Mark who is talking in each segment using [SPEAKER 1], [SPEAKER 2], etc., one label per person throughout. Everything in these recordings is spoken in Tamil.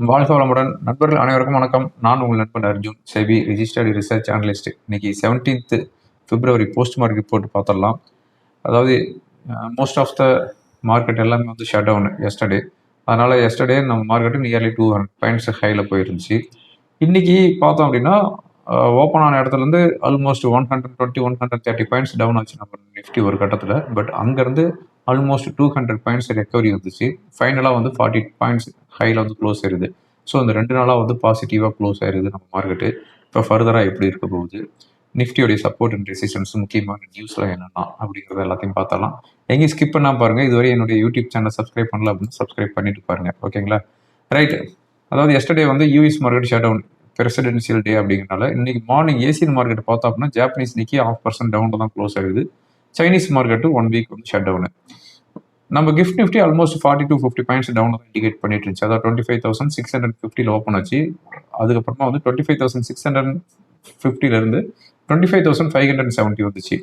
[SPEAKER 1] வாழ்க வளமுடன் நண்பர்கள் அனைவருக்கும் வணக்கம். நான் உங்கள் நண்பன் Arjun, SEBI registered research analyst. இன்னைக்கு 17th பிப்ரவரி போஸ்ட் மார்க்கெட் ரிப்போர்ட் பார்த்துடலாம். அதாவது மோஸ்ட் ஆஃப் த மார்க்கெட் எல்லாமே வந்து ஷட் டவுன் எஸ்டர்டே. அதனால எஸ்டர்டே நம்ம மார்க்கெட்டு நியர்லி 200 பாயிண்ட்ஸ் ஹையில் போயிருந்துச்சு. இன்னைக்கு பார்த்தோம் அப்படின்னா ஓப்பன் ஆன இடத்துலேருந்து ஆல்மோஸ்ட் 130 பாயிண்ட்ஸ் டவுன் ஆச்சு நம்ம நிஃப்டி ஒரு கட்டத்தில். பட் அங்கேருந்து ஆல்மோஸ்ட் 200 பாயிண்ட்ஸ் ரெக்கவரி வந்துச்சு. ஃபைனலாக வந்து 40 பாயிண்ட்ஸ் ஹையில் வந்து க்ளோஸ் ஆயிருது. ஸோ இந்த 2 நாளாக வந்து பாசிட்டிவாக க்ளோஸ் ஆயிருது நம்ம மார்க்கெட்டு. இப்போ ஃபர்தராக எப்படி இருக்க போகுது, நிஃப்டியோடைய சப்போர்ட் அண்ட் ரெசிஸ்டன்ஸ், முக்கியமான நியூஸ்லாம் என்னென்னா அப்படிங்கிறத எல்லாத்தையும் பார்த்தலாம். எங்கேயும் ஸ்கிப் பண்ணால் பாருங்கள். இதுவரை என்னுடைய யூடியூப் சேனல் சப்ஸ்கிரைப் பண்ணல அப்படின்னு சப்ஸ்கிரைப் பண்ணிட்டு பாருங்கள். ஓகேங்களா? ரைட். அதாவது எஸ்டர்டே வந்து US market shut down, presidential day அப்படிங்கிறனால. இன்னைக்கு மார்னிங் ஏசியன் மார்க்கெட் பார்த்தோம் அப்படின்னா ஜாப்பனீஸ் நிக்கி 0.5% டவுனில் தான் க்ளோஸ் ஆகுது. சைனீஸ் மார்க்கெட்டு 1 வீக் வந்து ஷட் டவுனு. நம்ம gift Nifty almost 40 to 50 points down தான் இண்டிகேட் பண்ணிட்டு இருந்துச்சு. அதாவது 25,650 ஓப்பன் ஆச்சு. அதுக்கப்புறமா வந்து 25,650 இருந்து 25,570 வந்துச்சு.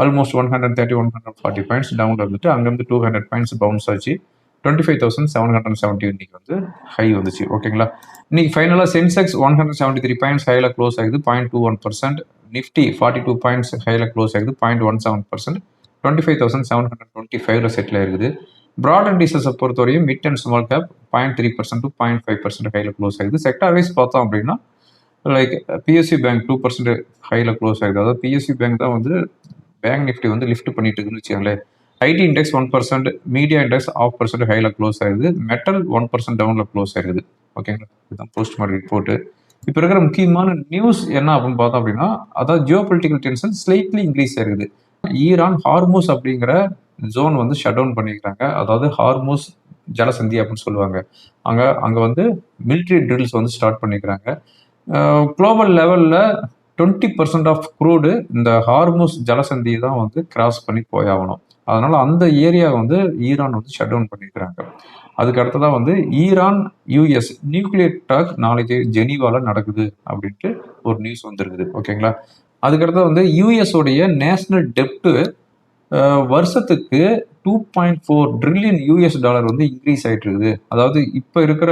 [SPEAKER 1] ஆல்மோஸ்ட் 130-140 பாயிண்ட்ஸ் டவுன்ல இருந்துட்டு அங்கேருந்து 200 பாயிண்ட்ஸ் பவுன்ஸ் ஆச்சு. 25,770 இன்னைக்கு வந்து ஹை வந்துச்சு. ஓகேங்களா? இன்னைக்கு ஃபைனலாக சென்செக்ஸ் 173 பாயிண்ட்ஸ் ஹையில் க்ளோஸ் ஆகுது, 0.21%. நிஃப்டி 42 பாயிண்ட்ஸ் ஹையில் க்ளோஸ் ஆகுது, 0.17%. 25,725 செட்டில் இருக்குது. ப்ராட் இண்டீசஸை பொறுத்தவரையும் mid and small cap 0.3% to 0.5% ஹையில் க்ளோஸ் ஆகுது. செக்டார் வைஸ் பார்த்தோம் அப்படின்னா லைக் பிஎஸ்சி பேங்க் 2% ஹையில் க்ளோஸ் ஆகுது. அதாவது பிஎஸ்சி பேங்க் தான் வந்து பேங்க் நிஃப்டி வந்து லிஃப்ட் பண்ணிட்டு இருக்குன்னு வச்சுக்கோங்களேன். ஐடி இண்டெக்ஸ் 1%, மீடியா இண்டெக்ஸ் 0.5% ஹையில் க்ளோஸ் ஆகுது. மெட்டல் 1% டவுனில் க்ளோஸ் ஆகுது. ஓகேங்களா? இதுதான் போஸ்ட் மார்க்கெட் ரிப்போர்ட்டு. இப்போ இருக்கிற முக்கியமான நியூஸ் என்ன அப்படின்னு பார்த்தோம் அப்படின்னா, அதாவது Jio political tension slightly increase ஆயிருக்குது. ஈரான் ஹார்மூஸ் அப்படிங்கிற ஜோன் வந்து ஷட் டவுன் பண்ணிக்கிறாங்க. அதாவது ஹார்மூஸ் ஜலசந்தி அப்படின்னு சொல்லுவாங்க. அங்கே வந்து மிலிட்ரி ட்ரில்ஸ் வந்து ஸ்டார்ட் பண்ணிக்கிறாங்க. குளோபல் லெவலில் 20% ஆஃப் க்ரூடு இந்த ஹார்மூஸ் ஜலசந்தியை தான் வந்து கிராஸ் பண்ணி போயாகணும். அதனால அந்த ஏரியா வந்து ஈரான் வந்து ஷட் டவுன் பண்ணிக்கிறாங்க. அதுக்கு அடுத்ததான் வந்து ஈரான் யூஎஸ் நியூக்ளியர் டாக் நாளைக்கு ஜெனீவால நடக்குது அப்படின்ட்டு ஒரு நியூஸ் வந்துருக்குது. ஓகேங்களா? அதுக்கடுத்து வந்து யூஎஸ் உடைய நேஷனல் டெப்ட்டு வருஷத்துக்கு 2.4 ட்ரில்லியன் யூஎஸ் டாலர் வந்து இன்க்ரீஸ் ஆகிட்டு இருக்குது. அதாவது இப்போ இருக்கிற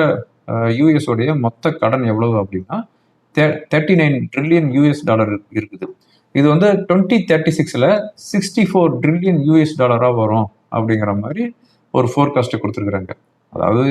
[SPEAKER 1] யூஎஸ் உடைய மொத்த கடன் எவ்வளவு அப்படின்னா 39 ட்ரில்லியன் யூஎஸ் டாலர் இருக்குது. இது வந்து 2036ல் 64 ட்ரில்லியன் யூஎஸ் டாலராக வரும் அப்படிங்கிற மாதிரி ஒரு ஃபோர்காஸ்ட்டை கொடுத்துருக்குறாங்க. அதாவது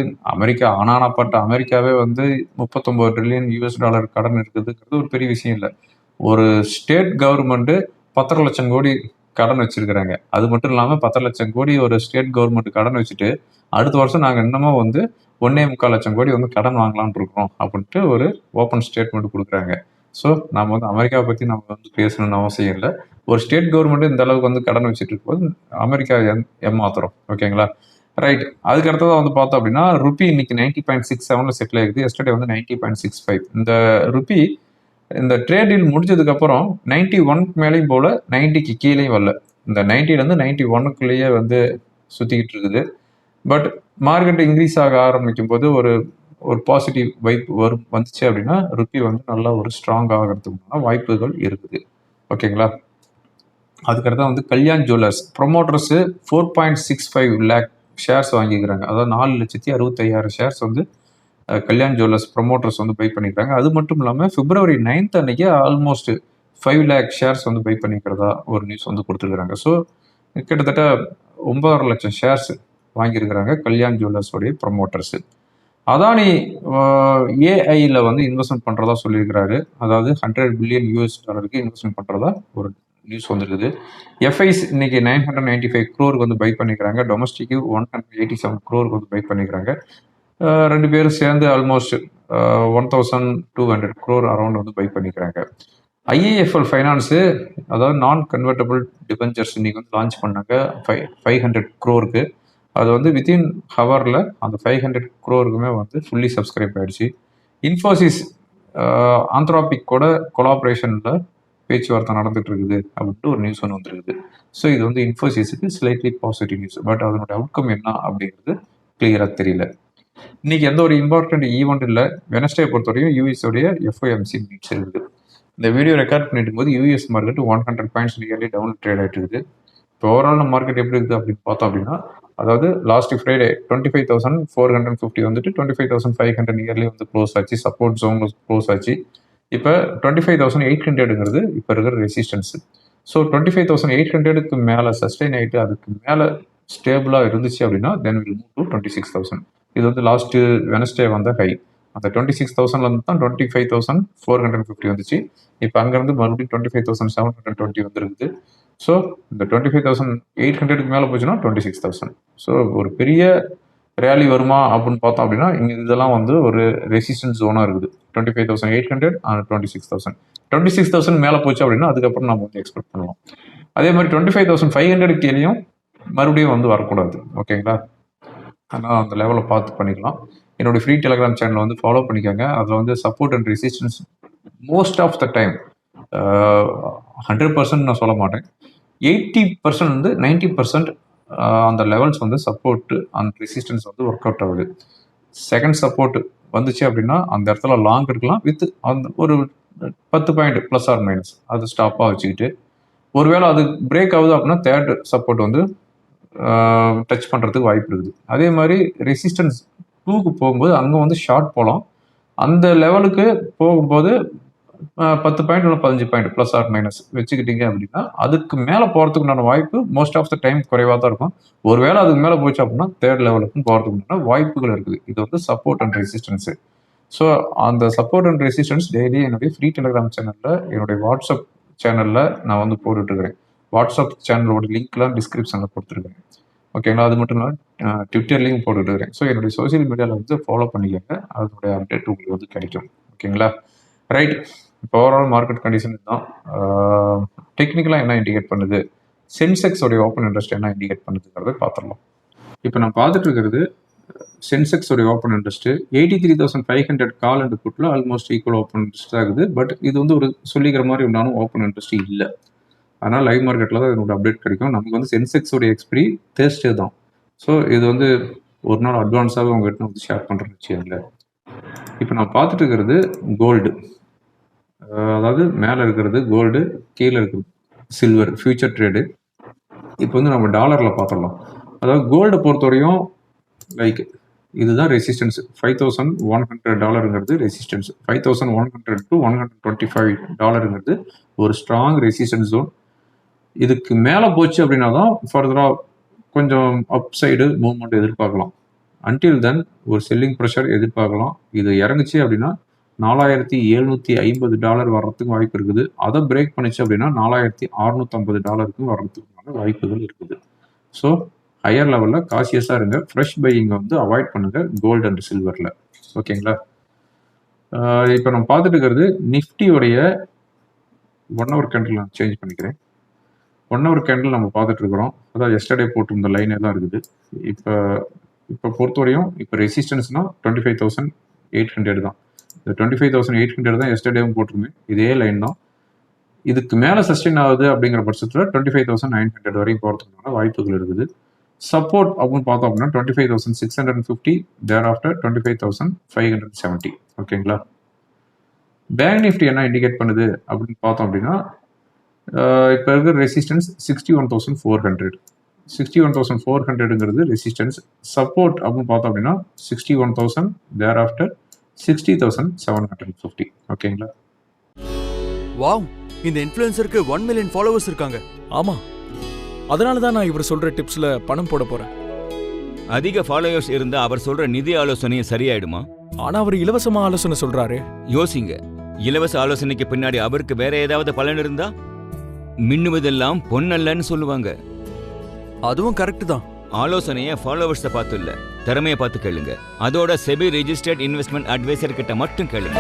[SPEAKER 1] ஆனானப்பட்ட அமெரிக்காவே வந்து 39 ட்ரில்லியன் யூஎஸ் டாலர் கடன் இருக்குதுங்கிறது ஒரு பெரிய விஷயம் இல்லை. ஒரு ஸ்டேட் கவர்மெண்ட் 10 லட்சம் கோடி கடன் வச்சிருக்கிறாங்க. அது மட்டும் இல்லாமல் 10 லட்சம் கோடி ஒரு ஸ்டேட் கவர்மெண்ட் கடன் வச்சுட்டு அடுத்த வருஷம் நாங்கள் இன்னமும் வந்து 1.25 லட்சம் கோடி வந்து கடன் வாங்கலாம்னு இருக்கோம் அப்படின்ட்டு ஒரு ஓப்பன் ஸ்டேட்மெண்ட் கொடுக்குறாங்க. ஸோ நம்ம வந்து அமெரிக்காவை பற்றி நம்ம வந்து பேசணும்னு அவசியம் இல்லை. ஒரு ஸ்டேட் கவர்மெண்ட் இந்த அளவுக்கு வந்து கடன் வச்சுட்டு இருக்கும்போது அமெரிக்கா ஏமாத்துறோம். ஓகேங்களா? ரைட். அதுக்கு அடுத்ததான் வந்து பார்த்தோம் அப்படின்னா ருபி இன்னைக்கு 90.67 செட்டில் ஆகுது. எஸ்டர்டே வந்து 90.65. இந்த ருபி இந்த ட்ரேட் டீல் முடிஞ்சதுக்கு அப்புறம் 91 மேலேயும் போல 90க்கு கீழேயும் வரல. இந்த 90லேருந்து 91க்குள்ளேயே வந்து சுற்றிக்கிட்டு இருக்குது. பட் மார்க்கெட் இன்க்ரீஸ் ஆக ஆரம்பிக்கும் போது ஒரு பாசிட்டிவ் வைப் வந்துச்சு அப்படின்னா ருபி வந்து நல்லா ஒரு ஸ்ட்ராங் ஆகிறதுக்கான வாய்ப்புகள் இருக்குது. ஓகேங்களா? அதுக்கடுத்து வந்து Kalyan jewellers promoters 4.65 lakh shares வாங்கிக்கிறாங்க. அதாவது 4,65,000 ஷேர்ஸ் வந்து கல்யாண் ஜுவல்லர்ஸ் ப்ரொமோட்டர்ஸ் வந்து பை பண்ணிக்கிறாங்க. அது மட்டும் இல்லாமல் பிப்ரவரி 9th அன்னைக்கு ஆல்மோஸ்ட் 5 லேக் ஷேர்ஸ் வந்து பை பண்ணிக்கிறதா ஒரு நியூஸ் வந்து கொடுத்துருக்குறாங்க. ஸோ கிட்டத்தட்ட 9.5 லட்சம் ஷேர்ஸ் வாங்கியிருக்கிறாங்க கல்யாண் ஜுவல்லர்ஸோடைய ப்ரொமோட்டர்ஸு. அதானி ஏஐயில் வந்து இன்வெஸ்ட்மெண்ட் பண்ணுறதா சொல்லியிருக்கிறாரு. அதாவது 100 பில்லியன் யூஎஸ் டாலருக்கு இன்வெஸ்ட்மெண்ட் பண்ணுறதா ஒரு நியூஸ் வந்துருக்குது. எஃப்ஐஸ் இன்னைக்கு 995 crore வந்து பை பண்ணிக்கிறாங்க. டொமஸ்டிக்கு 187 crore வந்து பை பண்ணிக்கிறாங்க. ரெண்டு பேரும் சேர்ந்து ஆல்மோஸ்ட் 1,200 crore அரௌண்ட் வந்து பை பண்ணிக்கிறாங்க. ஐஏஎஃப்எல் ஃபைனான்ஸு அதாவது நான் கன்வெர்டபிள் டிபெஞ்சர்ஸ் இன்னைக்கு வந்து லான்ச் பண்ணாங்க 500 crore. அது வந்து வித்தின் ஹவரில் அந்த 500 crore வந்து ஃபுல்லி சப்ஸ்கிரைப் ஆயிடுச்சு. இன்ஃபோசிஸ் ஆந்த்ராபிக் கூட கொலாபரேஷனில் பேச்சுவார்த்தை நடந்துட்டு இருக்குது அப்படின்ட்டு ஒரு நியூஸ் ஒன்று வந்துருக்குது. ஸோ இது வந்து இன்ஃபோசிஸுக்கு ஸ்லைட்லி பாசிட்டிவ் நியூஸ். பட் அதனுடைய அவுட்கம் என்ன அப்படிங்கிறது கிளியராக தெரியல. இன்னைக்கு எந்த ஒரு இம்பார்ட்டன்ட் ஈவெண்ட் இல்லை. வெனஸ்டே பொறுத்தவரையும் யூஎஸோடைய எஃப்ஓஎம்சி மீட்ஸ் இருக்குது. இந்த வீடியோ ரெக்கார்ட் பண்ணிட்டு போது US market 100 points nearly down trade ஆகிட்டு இருக்குது. இப்போ ஓவரால் மார்க்கெட் எப்படி இருக்குது அப்படின்னு பார்த்தோம் அப்படின்னா அதாவது லாஸ்ட் ஃப்ரைடே 25,450 வந்துட்டு 25,500 நியர்லி வந்து க்ளோஸ் ஆச்சு, சப்போர்ட் ஜோன் க்ளோஸ் ஆச்சு. இப்போ 25,800ங்கிறது இப்போ இருக்கிற ரெசிஸ்டன்ஸ். ஸோ 25,800க்கு மேலே சஸ்டெயின் ஆகிட்டு அதுக்கு மேலே ஸ்டேபிளாக இருந்துச்சு அப்படின்னா தென் வில் மூவ் டு 26,000. இது வந்து லாஸ்ட்டு வெனஸ்டே வந்த ஹை. அந்த 26,000லேருந்து தான் 25,450 வந்துச்சு. இப்போ அங்கேருந்து மறுபடியும் 25,720 வந்துருக்குது. ஸோ இந்த 25,800க்கு மேலே போச்சுன்னா 26,000. ஸோ ஒரு பெரிய ரேலி வருமா அப்படின்னு பார்த்தோம் அப்படின்னா இங்கே இதெல்லாம் வந்து ஒரு ரெசிஸ்டன்ஸ் ஜோனாக இருக்குது. 25,800 அண்ட் 26,000. 26,000 மேலே போச்சு அப்படின்னா அதுக்கப்புறம் நம்ம வந்து எக்ஸ்பெக்ட் பண்ணுவோம். அதே மாதிரி 25,500 கீழேயும் மறுபடியும் வந்து வரக்கூடாது. ஓகேங்களா? ஆனால் அந்த லெவலில் பார்த்து பண்ணிக்கலாம். என்னோடய ஃப்ரீ டெலிகிராம் சேனலை வந்து ஃபாலோ பண்ணிக்கோங்க. அதில் வந்து support and resistance most of the time 100% நான் சொல்ல மாட்டேன், 80% வந்து 90% அந்த லெவல்ஸ் வந்து சப்போர்ட் அண்ட் ரெசிஸ்டன்ஸ் வந்து ஒர்க் அவுட் ஆகுது. செகண்ட் சப்போர்ட் வந்துச்சு அப்படின்னா அந்த இடத்துல லாங் எடுக்கலாம் வித் அந்த ஒரு 10 பாயிண்ட் ப்ளஸ் ஆர் மைனஸ் அது ஸ்டாப்பாக வச்சுக்கிட்டு, ஒருவேளை அது பிரேக் ஆகுது அப்படின்னா தேர்ட் சப்போர்ட் வந்து டச் பண்ணுறதுக்கு வாய்ப்பு இருக்குது. அதே மாதிரி ரெசிஸ்டன்ஸ் 2க்கு போகும்போது அங்கே வந்து ஷார்ட் போகலாம். அந்த லெவலுக்கு போகும்போது 10 பாயிண்ட் இல்லை 15 பாயிண்ட் ப்ளஸ் ஆர் மைனஸ் வச்சுக்கிட்டீங்க அப்படின்னா அதுக்கு மேலே போகிறதுக்குண்டான வாய்ப்பு மோஸ்ட் ஆஃப் த டைம் குறைவாக தான் இருக்கும். ஒருவேளை அதுக்கு மேலே போச்சு அப்படின்னா தேர்ட் லெவலுக்கும் போகிறதுக்குண்டான வாய்ப்புகள் இருக்குது. இது வந்து சப்போர்ட் அண்ட் ரெசிஸ்டன்ஸு. ஸோ அந்த சப்போர்ட் அண்ட் ரெசிஸ்டன்ஸ் டெய்லி என்னுடைய ஃப்ரீ டெலிகிராம் சேனலில் என்னுடைய வாட்ஸ்அப் சேனலில் நான் வந்து போட்டுட்ருக்கிறேன். வாட்ஸ்அப் சேனலோட லிங்க்லாம் டிஸ்கிரிப்ஷனில் கொடுத்துருக்கேன். ஓகேங்களா? அது மட்டும் இல்லாமல் ட்விட்டர் லிங்க் போட்டுட்ருக்கிறேன். ஸோ என்னுடைய சோசியல் மீடியாவில் வந்து ஃபாலோ பண்ணிக்கோங்க. அதனுடைய அப்டேட் உங்களுக்கு வந்து கிடைக்கும். ஓகேங்களா? ரைட். இப்போ ஓவரால் மார்க்கெட் கண்டிஷன் தான். டெக்னிக்கலாக என்ன இண்டிகேட் பண்ணுது, சென்செக்ஸோடைய ஓப்பன் இன்ட்ரெஸ்ட் என்ன இண்டிகேட் பண்ணுதுங்கிறத பார்த்துடலாம். இப்போ நான் பார்த்துட்டு இருக்கிறது சென்செக்ஸோடைய ஓப்பன் இன்ட்ரெஸ்ட் 83,500 கால் அண்ட் புட்டில் ஆல்மோஸ்ட் ஈக்குவல் ஓப்பன் இன்ட்ரெஸ்ட் ஆகுது. பட் இது வந்து ஒரு சொல்லிக்கிற மாதிரி உண்டான ஓப்பன் இன்ட்ரெஸ்ட் இல்லை. அதனால் லைவ் மார்க்கெட்டில் தான் இதனோட அப்டேட் கிடைக்கும். நமக்கு வந்து சென்செக்ஸோடைய எக்ஸ்பிரி தேர்ஸ்டே தான். ஸோ இது வந்து ஒரு நாள் அட்வான்ஸாக உங்கள்கிட்ட வந்து ஷேர் பண்ணுறேன்னு வச்சுக்கோங்களேன். இப்போ நான் பார்த்துட்டு இருக்கிறது கோல்டு, அதாவது மேலே இருக்கிறது கோல்டு, கீழே இருக்கிறது சில்வர் ஃபியூச்சர் ட்ரேடு. இப்போ வந்து நம்ம டாலரில் பார்த்துடலாம். அதாவது கோல்டை பொறுத்தவரையும் லைக் இதுதான் ரெசிஸ்டன்ஸ். $5,100 ரெசிஸ்டன்ஸ். 5,100 to $125 ஒரு ஸ்ட்ராங் ரெசிஸ்டன்ஸ் ஜோன். இதுக்கு மேலே போச்சு அப்படின்னா தான் ஃபர்தராக கொஞ்சம் அப் சைடு மூவ்மெண்ட் எதிர்பார்க்கலாம். அன்டில் தென் ஒரு செல்லிங் ப்ரெஷர் எதிர்பார்க்கலாம். இது இறங்குச்சு அப்படின்னா $4,750 வர்றதுக்கு வாய்ப்பு இருக்குது. அதை பிரேக் பண்ணிச்சு அப்படின்னா $4,650 வர்றதுக்கான வாய்ப்புகள் இருக்குது. ஸோ ஹையர் லெவலில் காஷியஸாக இருங்க. ஃப்ரெஷ் பையிங்கை வந்து அவாய்ட் பண்ணுங்கள் கோல்டு அண்ட் சில்வரில். ஓகேங்களா? இப்போ நம்ம பார்த்துட்டு இருக்கிறது நிஃப்டியோடைய 1 hour கேண்டில் நான் சேஞ்ச் பண்ணிக்கிறேன். 1 hour கேண்டில் நம்ம பார்த்துட்டு இருக்கிறோம். அதான் எஸ்டர்டே போட்டிருந்த லைனே தான் இருக்குது. இப்போ பொறுத்தவரையும் இப்போ ரெசிஸ்டன்ஸ்னால் 25,800 தான். இந்த 25,800 தான் எஸ்டர்டேவும் போட்டிருந்தேன். இதே லைன் தான். இதுக்கு மேலே சஸ்டெயின் ஆகுது அப்படிங்கிற பட்சத்தில் 25,900 வரைக்கும் போகிறதுக்கான வாய்ப்புகள் இருக்குது. சப்போர்ட் அப்படின்னு பார்த்தோம் அப்படின்னா 25,650, தேர் ஆஃப்டர் 25,570. ஓகேங்களா? பேங்க் நிஃப்டி என்ன இண்டிகேட் பண்ணுது அப்படின்னு பார்த்தோம் அப்படின்னா இப்போ இருக்கிற ரெசிஸ்டன்ஸ் 61,400. 61,400ங்கிறது ரெசிஸ்டன்ஸ். சப்போர்ட் அப்படின்னு பார்த்தோம் அப்படின்னா 61,000, தேர் ஆஃப்டர் 60,750. ஓகேங்களா?
[SPEAKER 2] வாவ், இந்த இன்ஃப்ளூயன்சருக்கு 1 million ஃபாலோவர்ஸ் இருக்காங்க.
[SPEAKER 3] ஆமா, அதனால தான் நான் இவர் சொல்ற டிப்ஸ்ல பணம் போட போறேன்.
[SPEAKER 4] அதிக ஃபாலோவர்ஸ் இருந்தா அவர் சொல்ற நிதி ஆலோசனையும் சரியாயிடுமா?
[SPEAKER 3] ஆனா அவர் இலவசமா ஆலோசனை சொல்றாரு.
[SPEAKER 4] யோசிங்க, இலவச ஆலோசனைக்கு பின்னாடி அவருக்கு வேற ஏதாவது பலன் இருந்தா மின்னுவதெல்லாம் பொன்னல்லன்னு சொல்லுவாங்க.
[SPEAKER 2] அதுவும் கரெக்ட் தான்.
[SPEAKER 4] ஆலோசனைய ஃபாலோவர்ஸை பார்த்து இல்ல, திறமையை பார்த்து கேளுங்க. அதோட செபி ரெஜிஸ்டர்ட் இன்வெஸ்ட்மெண்ட் அட்வைசர் கிட்ட மட்டும் கேளுங்க.